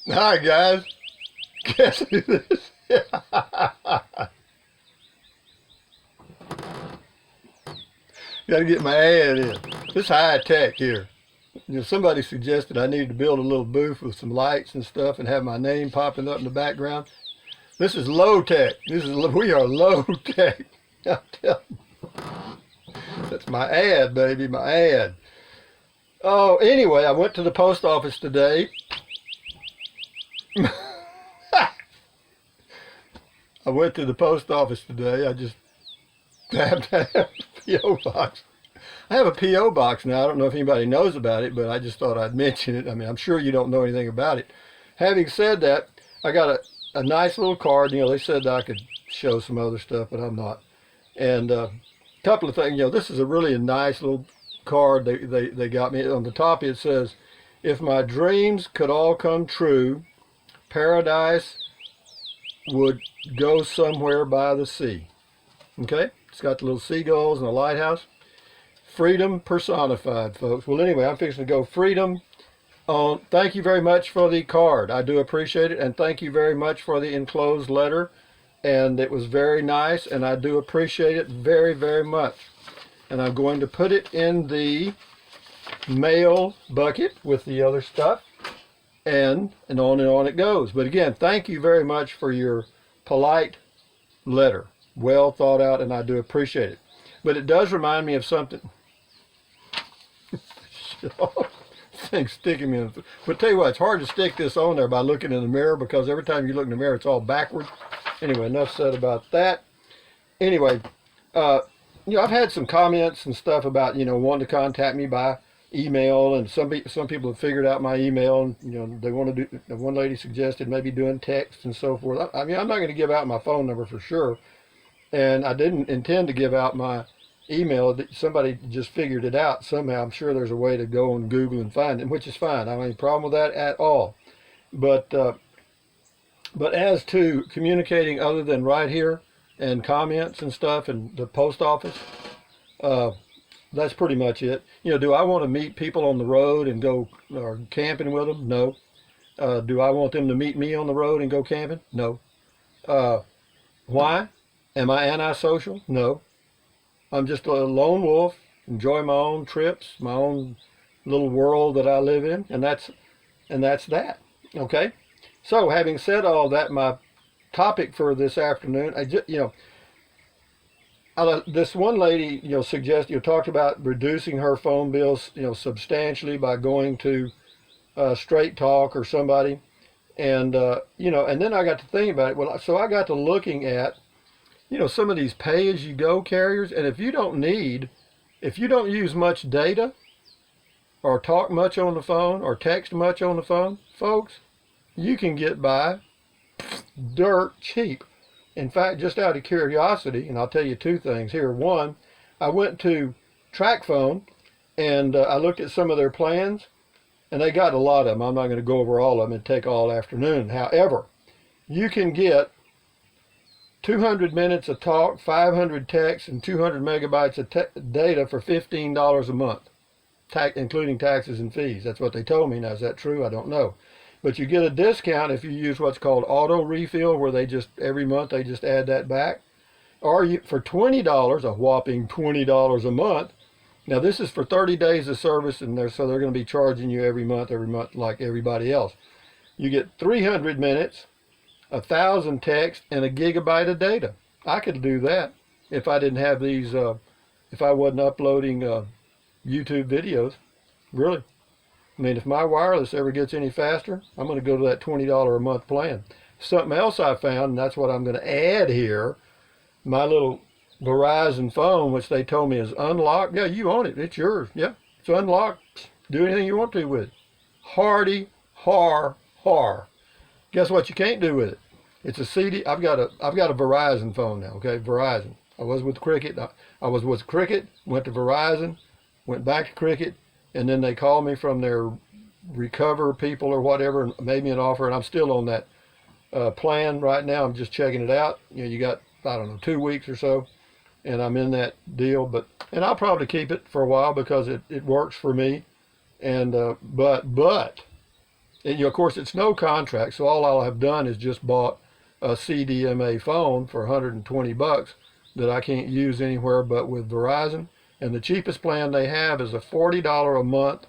Hi guys, guess who this is? Gotta get my ad in. This high tech here. Somebody suggested I needed to build a little booth with some lights and stuff and have my name popping up in the background. This is low tech. We are low tech. I'm telling you. That's my ad, baby, my ad. Oh, anyway, I went to the post office today. I went to the post office today. I just happened to have a P.O. box. I have a P.O. box now. I don't know if anybody knows about it, but I just thought I'd mention it. I mean, I'm sure you don't know anything about it. Having said that, I got a nice little card. They said that I could show some other stuff, but I'm not. And a couple of things. This is a really nice little card they got me. On the top it says, "If my dreams could all come true, paradise would go somewhere by the sea." Okay? It's got the little seagulls and a lighthouse. Freedom personified, folks. Well, anyway, I'm fixing to go freedom on. Thank you very much for the card. I do appreciate it. And thank you very much for the enclosed letter. And it was very nice. And I do appreciate it very, very much. And I'm going to put it in the mail bucket with the other stuff. And on it goes. But again, thank you very much for your polite letter. Well thought out, and I do appreciate it. But it does remind me of something. Thing's sticking me in the foot. But tell you what, it's hard to stick this on there by looking in the mirror, because every time you look in the mirror, it's all backwards. Anyway, enough said about that. Anyway, I've had some comments and stuff about, wanting to contact me by email, and some people have figured out my email, and they want to do. One lady suggested maybe doing text and so forth. I mean, I'm not going to give out my phone number for sure, and I didn't intend to give out my email. Somebody just figured it out somehow. I'm sure there's a way to go on Google and find it, which is fine. I don't have any problem with that at all. But as to communicating other than right here and comments and stuff and the post office, that's pretty much it. Do I want to meet people on the road and go or camping with them? No. Do I want them to meet me on the road and go camping? No. Why? Am I antisocial? No. I'm just a lone wolf, enjoy my own trips, my own little world that I live in, and that's that. Okay? So, having said all that, my topic for this afternoon, this one lady, talked about reducing her phone bills, substantially by going to Straight Talk or somebody, and and then I got to thinking about it. Well, so I got to looking at, some of these pay-as-you-go carriers, and if you don't use much data, or talk much on the phone, or text much on the phone, folks, you can get by dirt cheap. In fact, just out of curiosity, and I'll tell you two things here. One, I went to TrackPhone, and I looked at some of their plans, and they got a lot of them. I'm not going to go over all of them and take all afternoon. However, you can get 200 minutes of talk, 500 texts, and 200 megabytes of data for $15 a month, including taxes and fees. That's what they told me. Now, is that true? I don't know. But you get a discount if you use what's called auto refill, where every month they just add that back. Or for $20, a whopping $20 a month. Now, this is for 30 days of service, and so they're going to be charging you every month like everybody else. You get 300 minutes, 1,000 texts, and a gigabyte of data. I could do that if I didn't have these, if I wasn't uploading YouTube videos. Really. I mean, if my wireless ever gets any faster, I'm going to go to that $20 a month plan. Something else I found, and that's what I'm going to add here, my little Verizon phone, which they told me is unlocked. Yeah, you own it. It's yours. Yeah, it's unlocked. Do anything you want to with it. Hardy, har. Guess what you can't do with it? It's a CD. I've got a Verizon phone now. Okay, Verizon. I was with Cricket. Went to Verizon, went back to Cricket, and then they called me from their Recover people or whatever and made me an offer, and I'm still on that plan right now. I'm just checking it out. You got, I don't know, 2 weeks or so, and I'm in that deal. And I'll probably keep it for a while because it works for me. And but And of course, it's no contract, so all I'll have done is just bought a CDMA phone for 120 bucks that I can't use anywhere but with Verizon. And the cheapest plan they have is a $40 a month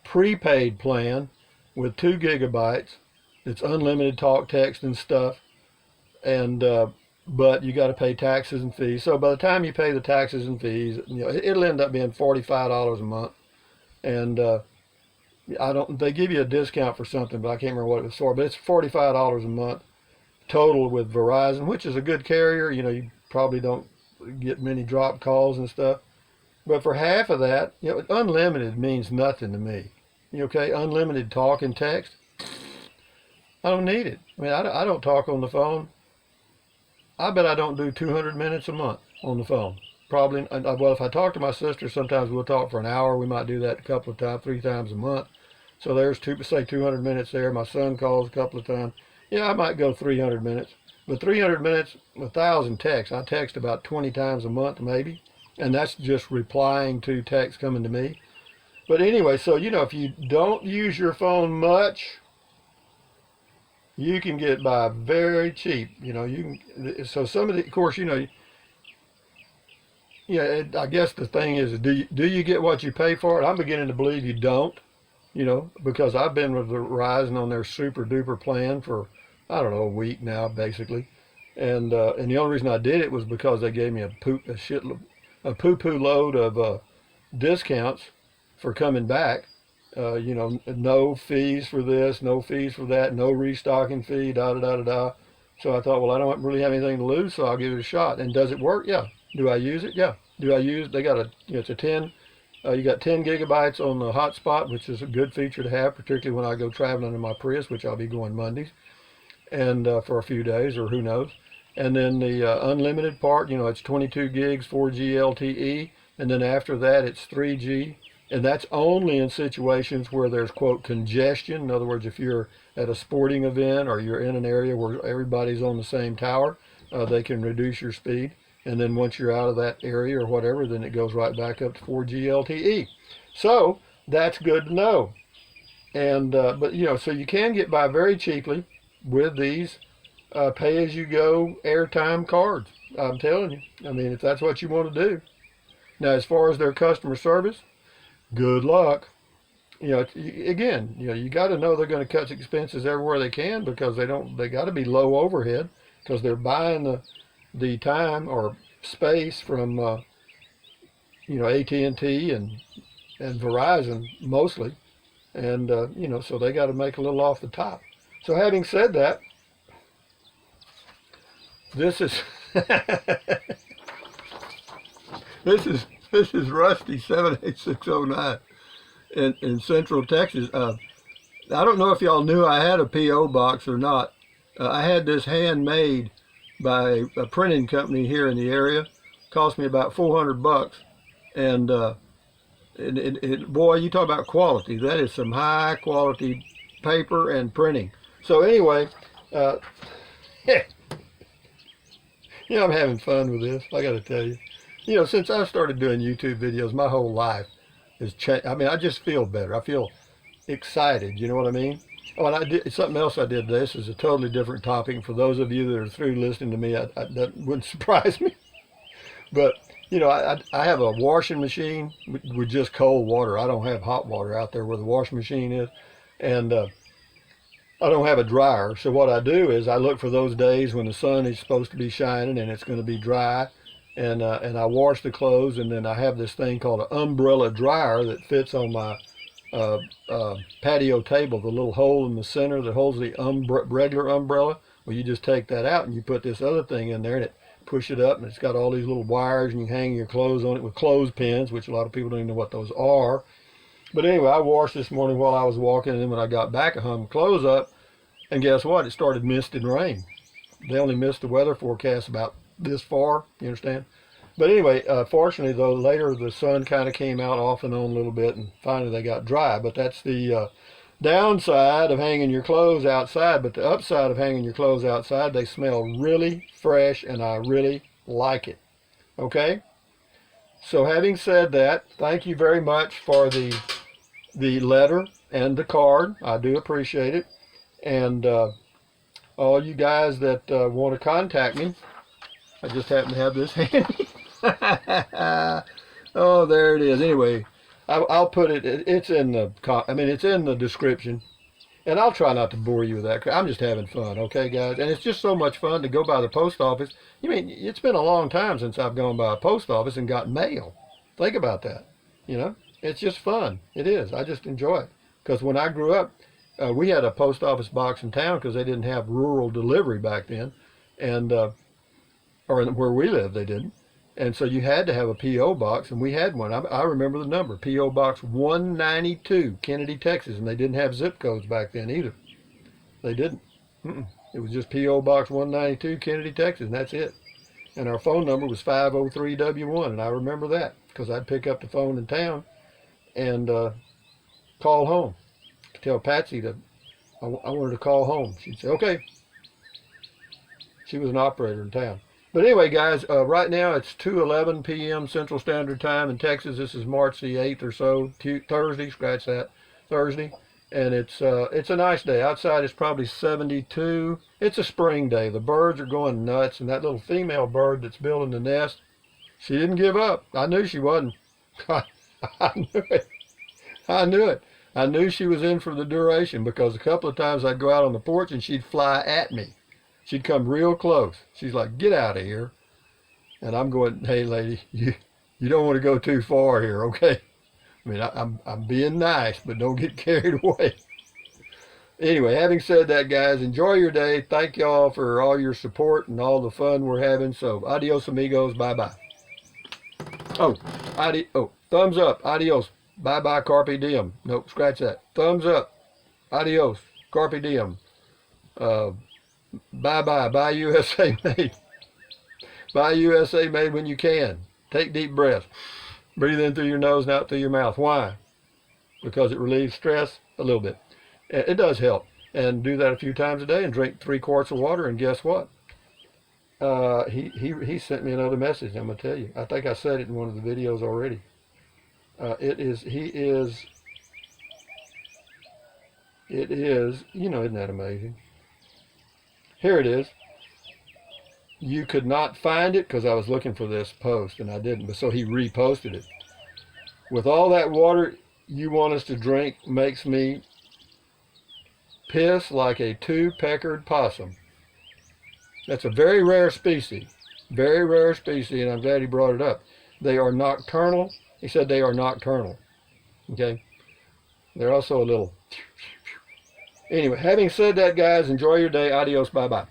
prepaid plan with 2 gigabytes. It's unlimited talk, text, and stuff. And but you got to pay taxes and fees. So by the time you pay the taxes and fees, it'll end up being $45 a month. And I don't. They give you a discount for something, but I can't remember what it was for. But it's $45 a month total with Verizon, which is a good carrier. You probably don't get many drop calls and stuff. But for half of that, unlimited means nothing to me. Okay, unlimited talk and text. I don't need it. I mean, I don't talk on the phone. I bet I don't do 200 minutes a month on the phone. Probably. Well, if I talk to my sister, sometimes we'll talk for an hour. We might do that a couple of times, 3 times a month. So there's say 200 minutes there. My son calls a couple of times. I might go 300 minutes. But 300 minutes, 1,000 texts. I text about 20 times a month maybe. And that's just replying to texts coming to me. But anyway, so, if you don't use your phone much, you can get by very cheap. So some of the, of course, I guess the thing is, do you get what you pay for it? I'm beginning to believe you don't. Because I've been with Verizon on their super duper plan for, I don't know, a week now, basically. And the only reason I did it was because they gave me a poo-poo load of discounts for coming back. No fees for this, no fees for that, no restocking fee, da-da-da-da-da. So I thought, well, I don't really have anything to lose, so I'll give it a shot. And does it work? Yeah. Do I use it? Yeah. They got it's a 10. You got 10 gigabytes on the hotspot, which is a good feature to have, particularly when I go traveling in my Prius, which I'll be going Mondays, and for a few days, or who knows. And then the unlimited part, it's 22 gigs, 4G LTE, and then after that, it's 3G. And that's only in situations where there's, quote, congestion. In other words, if you're at a sporting event or you're in an area where everybody's on the same tower, they can reduce your speed. And then once you're out of that area or whatever, then it goes right back up to 4G LTE. So that's good to know. And but so you can get by very cheaply with these pay-as-you-go airtime cards. I'm telling you. I mean, if that's what you want to do. Now, as far as their customer service, good luck. Again, you got to know they're going to cut expenses everywhere they can, because they got to be low overhead, because they're buying the time or space from AT&T and Verizon mostly, and so they got to make a little off the top. So having said that, this is this is Rusty 78609 in Central Texas. I don't know if y'all knew I had a P.O. box or not. I had this handmade by a printing company here in the area. Cost me about 400 bucks. And boy, you talk about quality. That is some high quality paper and printing. So anyway, I'm having fun with this, I got to tell you. Since I started doing YouTube videos, my whole life has changed. I mean, I just feel better. I feel excited, you know what I mean? Oh, and I did something else I did. This is a totally different topic. For those of you that are through listening to me, that wouldn't surprise me. But, I have a washing machine with just cold water. I don't have hot water out there where the washing machine is. And I don't have a dryer. So what I do is I look for those days when the sun is supposed to be shining and it's going to be dry. And I wash the clothes. And then I have this thing called an umbrella dryer that fits on my patio table, the little hole in the center that holds the regular umbrella. Well, you just take that out and you put this other thing in there, and it push it up, and it's got all these little wires, and you hang your clothes on it with clothespins, which a lot of people don't even know what those are. But anyway, I washed this morning while I was walking, and then when I got back, I hung clothes up, and guess what? It started misting rain. They only missed the weather forecast about this far, you understand? But anyway, fortunately, though, later the sun kind of came out off and on a little bit, and finally they got dry. But that's the downside of hanging your clothes outside. But the upside of hanging your clothes outside, they smell really fresh, and I really like it. Okay? So having said that, thank you very much for the letter. and the card. I do appreciate it. And all you guys that want to contact me, I just happen to have this handy. Oh, there it is. Anyway, I'll put it. It's in the. I mean, it's in the description, and I'll try not to bore you with that. I'm just having fun, okay, guys? And it's just so much fun to go by the post office. You mean it's been a long time since I've gone by a post office and got mail. Think about that. You know, it's just fun. It is. I just enjoy it because when I grew up, we had a post office box in town because they didn't have rural delivery back then, and or where we lived, they didn't. And so you had to have a P.O. box, and we had one. I remember the number, P.O. Box 192, Kennedy, Texas, and they didn't have zip codes back then either. They didn't. It was just P.O. Box 192, Kennedy, Texas, and that's it. And our phone number was 503W1, and I remember that because I'd pick up the phone in town and call home. Tell Patsy that I wanted to call home. She'd say, okay. She was an operator in town. But anyway, guys, right now it's 2:11 p.m. Central Standard Time in Texas. This is March the 8th or so, Thursday, scratch that, Thursday. And it's a nice day. Outside it's probably 72. It's a spring day. The birds are going nuts, and that little female bird that's building the nest, she didn't give up. I knew she wasn't. I knew it. I knew it. I knew she was in for the duration because a couple of times I'd go out on the porch and she'd fly at me. She'd come real close. She's like, get out of here. And I'm going, hey, lady, you don't want to go too far here, okay? I mean, I'm being nice, but don't get carried away. Anyway, having said that, guys, enjoy your day. Thank y'all for all your support and all the fun we're having. So, adios, amigos. Bye-bye. Oh, thumbs up. Adios. Bye-bye, carpe diem. Nope, scratch that. Thumbs up. Adios. Carpe diem. Bye-bye. Buy USA made. Buy USA made when you can. Take deep breaths. Breathe in through your nose and out through your mouth. Why? Because it relieves stress a little bit. It does help. And do that a few times a day and drink 3 quarts of water. And guess what? He sent me another message. I'm going to tell you. I think I said it in one of the videos already. It is, you know, isn't that amazing? Here it is. You could not find it because I was looking for this post and I didn't, but so he reposted it. With all that water you want us to drink makes me piss like a 2-peckered possum. That's a very rare species, and I'm glad he brought it up. They are nocturnal. He said they are nocturnal. Okay? They're also a little... Anyway, having said that, guys, enjoy your day. Adios. Bye-bye.